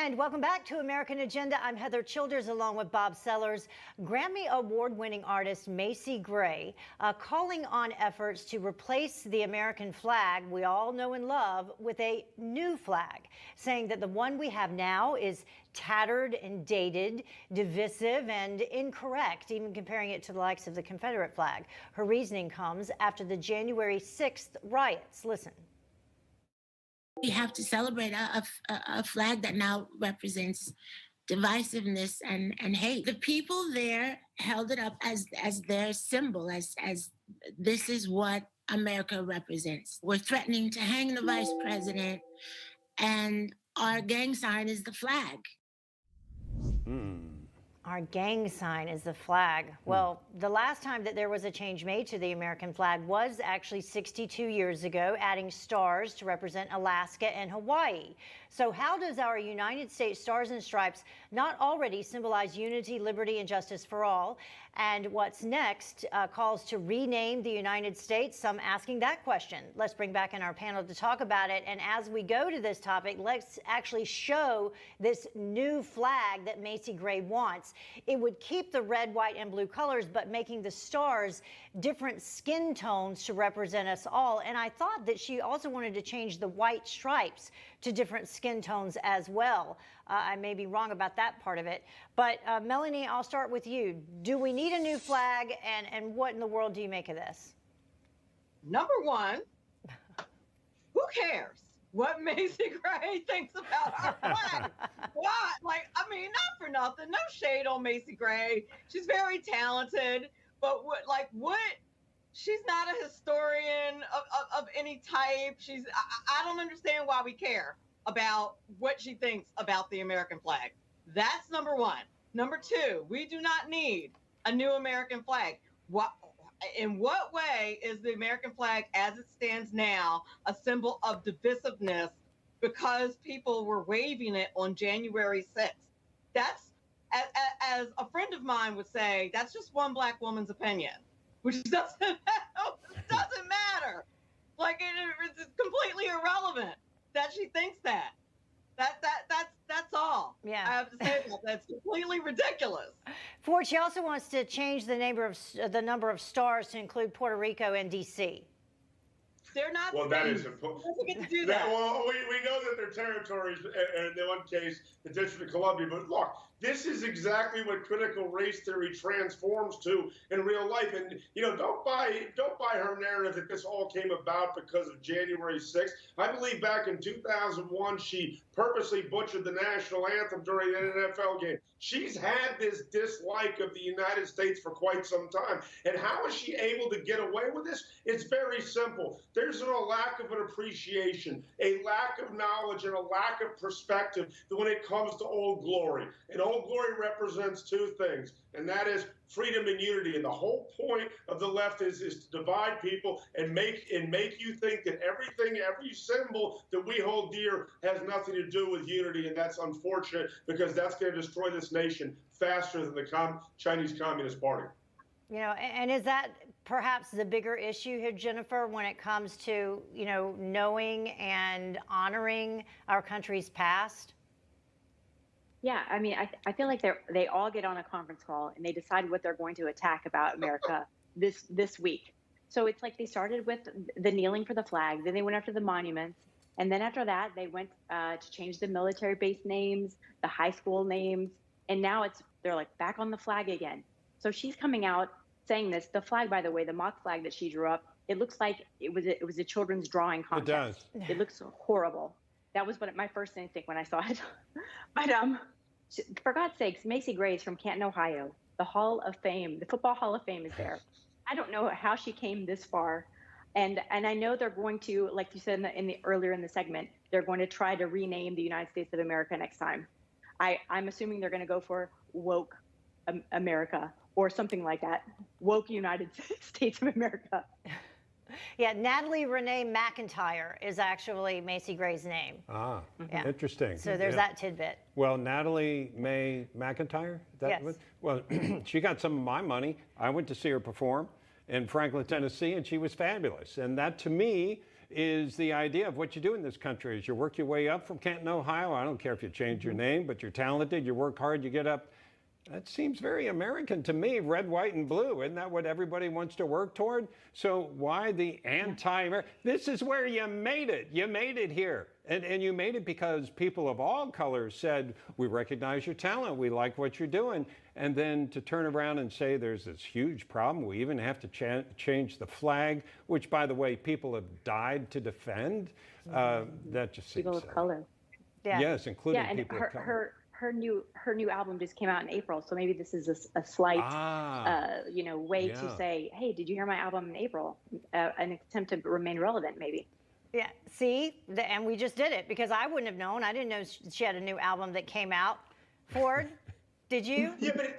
And welcome back to American Agenda. I'm Heather Childers along with Bob Sellers. Grammy Award-winning artist Macy Gray calling on efforts to replace the American flag we all know and love with a new flag, saying that the one we have now is tattered and dated, divisive and incorrect, even comparing it to the likes of the Confederate flag. Her reasoning comes after the January 6th riots. Listen. We have to celebrate a flag that now represents divisiveness and hate. The people there held it up as their symbol, as this is what America represents. We're threatening to hang the vice president, and our gang sign is the flag. Our gang sign is the flag. Well, the last time that there was a change made to the American flag was actually 62 years ago, adding stars to represent Alaska and Hawaii. So how does our United States Stars and Stripes not already symbolize unity, liberty, and justice for all? And what's next? Calls to rename the United States, some asking that question. Let's bring back in our panel to talk about it. And as we go to this topic, let's actually show this new flag that Macy Gray wants. It would keep the red, white, and blue colors, but making the stars different skin tones to represent us all. And I thought that she also wanted to change the white stripes to different skin tones as well. I may be wrong about that part of it. But Melanie, I'll start with you. Do we need a new flag, and what in the world do you make of this? Number one, who cares what Macy Gray thinks about our flag? What? Like, I mean, not for nothing. No shade on Macy Gray. She's very talented, but what? She's not a historian of any type. I don't understand why we care about what she thinks about the American flag. That's number one. Number two, we do not need a new American flag. In what way is the American flag as it stands now a symbol of divisiveness because people were waving it on January 6th? That's, as a friend of mine would say, that's just one black woman's opinion, which doesn't matter. Like, it's completely irrelevant that she thinks that. That's all. Yeah. I have to say that's completely ridiculous. Ford, she also wants to change the number of stars to include Puerto Rico and D.C. They're not. Well, that is important. Get to do that. Well, we know that they're territories, in one case, the District of Columbia. But look, this is exactly what critical race theory transforms to in real life. And don't buy her narrative that this all came about because of January 6th. I believe back in 2001, she purposely butchered the national anthem during an NFL game. She's had this dislike of the United States for quite some time. And how is she able to get away with this? It's very simple. There's a lack of an appreciation, a lack of knowledge, and a lack of perspective when it comes to Old Glory. And Old Glory represents two things, and that is freedom and unity. And the whole point of the left is to divide people and make you think that every symbol that we hold dear has nothing to do with unity. And that's unfortunate, because that's going to destroy this nation faster than the Chinese Communist Party. And is that perhaps the bigger issue here, Jennifer, when it comes to, knowing and honoring our country's past? Yeah, I mean, I feel like they all get on a conference call and they decide what they're going to attack about America this week. So it's like they started with the kneeling for the flag, then they went after the monuments, and then after that they went to change the military base names, the high school names, and now they're like back on the flag again. So she's coming out saying this. The flag, by the way, the mock flag that she drew up, it looks like it was a children's drawing contest. It does. It looks horrible. That was my first instinct when I saw it. But for God's sakes, Macy Gray is from Canton, Ohio. The Hall of Fame, the Football Hall of Fame is there. I don't know how she came this far. And I know they're going to, like you said earlier in the segment, they're going to try to rename the United States of America next time. I'm assuming they're going to go for woke America or something like that. Woke United States of America. Yeah, Natalie Renee McIntyre is actually Macy Gray's name. Ah, interesting. So there's that tidbit. Well, Natalie May McIntyre? Yes. Well, she got some of my money. I went to see her perform in Franklin, Tennessee, and she was fabulous. And that, to me, is the idea of what you do in this country. Is you work your way up from Canton, Ohio. I don't care if you change your name, but you're talented, you work hard, you get up. That seems very American to me, red, white, and blue. Isn't that what everybody wants to work toward? So why the anti-American? This is where you made it. You made it here. And you made it because people of all colors said, we recognize your talent, we like what you're doing. And then to turn around and say there's this huge problem, we even have to change the flag, which, by the way, people have died to defend. That just seems People of silly. color. Yeah. Yes, including And people of color. her new album just came out in April, so maybe this is a slight way to say, hey, did you hear my album in April? An attempt to remain relevant, maybe. Yeah, see, and we just did it because I wouldn't have known. I didn't know she had a new album that came out. Ford, did you? Yeah, but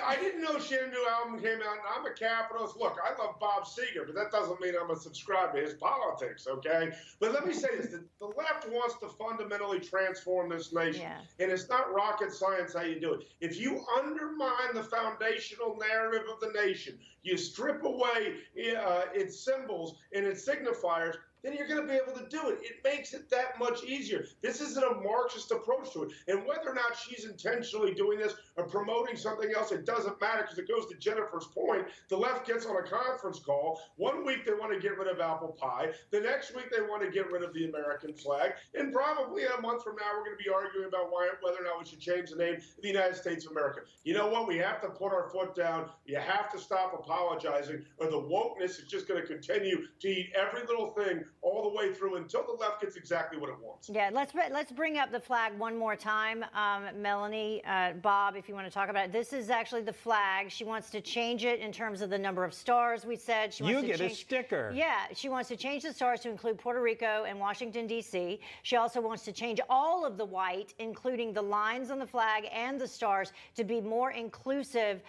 I didn't know she had a new album came out, and I'm a capitalist. Look, I love Bob Seger, but that doesn't mean I'm going to subscribe to his politics, okay? But let me say this. The left wants to fundamentally transform this nation, and it's not rocket science how you do it. If you undermine the foundational narrative of the nation, you strip away its symbols and its signifiers, then you're going to be able to do it. It makes it that much easier. This isn't a Marxist approach to it. And whether or not she's intentionally doing this or promoting something else, it doesn't matter, because it goes to Jennifer's point. The left gets on a conference call. One week they want to get rid of apple pie. The next week they want to get rid of the American flag. And probably a month from now we're going to be arguing about whether or not we should change the name of the United States of America. You know what? We have to put our foot down. You have to stop apologizing, or the wokeness is just going to continue to eat every little thing all the way through until the left gets exactly what it wants. Yeah, let's bring up the flag one more time. Melanie, Bob, if you want to talk about it. This is actually the flag. She wants to change it in terms of the number of stars, we said. She wants you get a sticker. Yeah, she wants to change the stars to include Puerto Rico and Washington, D.C. She also wants to change all of the white, including the lines on the flag and the stars, to be more inclusive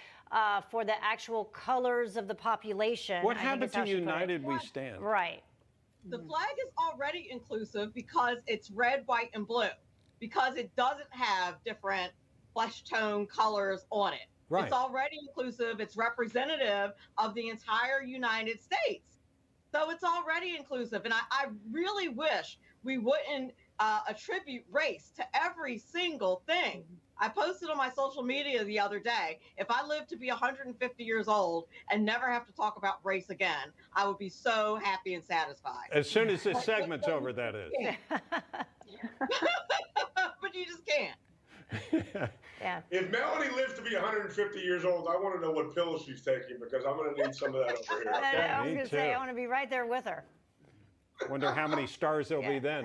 for the actual colors of the population. What happened to United We Stand? Right. The flag is already inclusive because it's red, white, and blue, because it doesn't have different flesh tone colors on it. Right. It's already inclusive. It's representative of the entire United States. So it's already inclusive. And I really wish we wouldn't attribute race to every single thing. I posted on my social media the other day, if I lived to be 150 years old and never have to talk about race again, I would be so happy and satisfied. As soon as this segment's over, that is. But you just can't. Yeah. If Melanie lives to be 150 years old, I want to know what pills she's taking, because I'm going to need some of that over here. Okay? I was going to say, I want to be right there with her. Wonder how many stars there'll be then.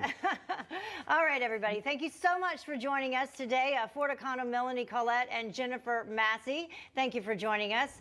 All right, everybody. Thank you so much for joining us today. Ford O'Connor, Melanie, Collette, and Jennifer Massey. Thank you for joining us.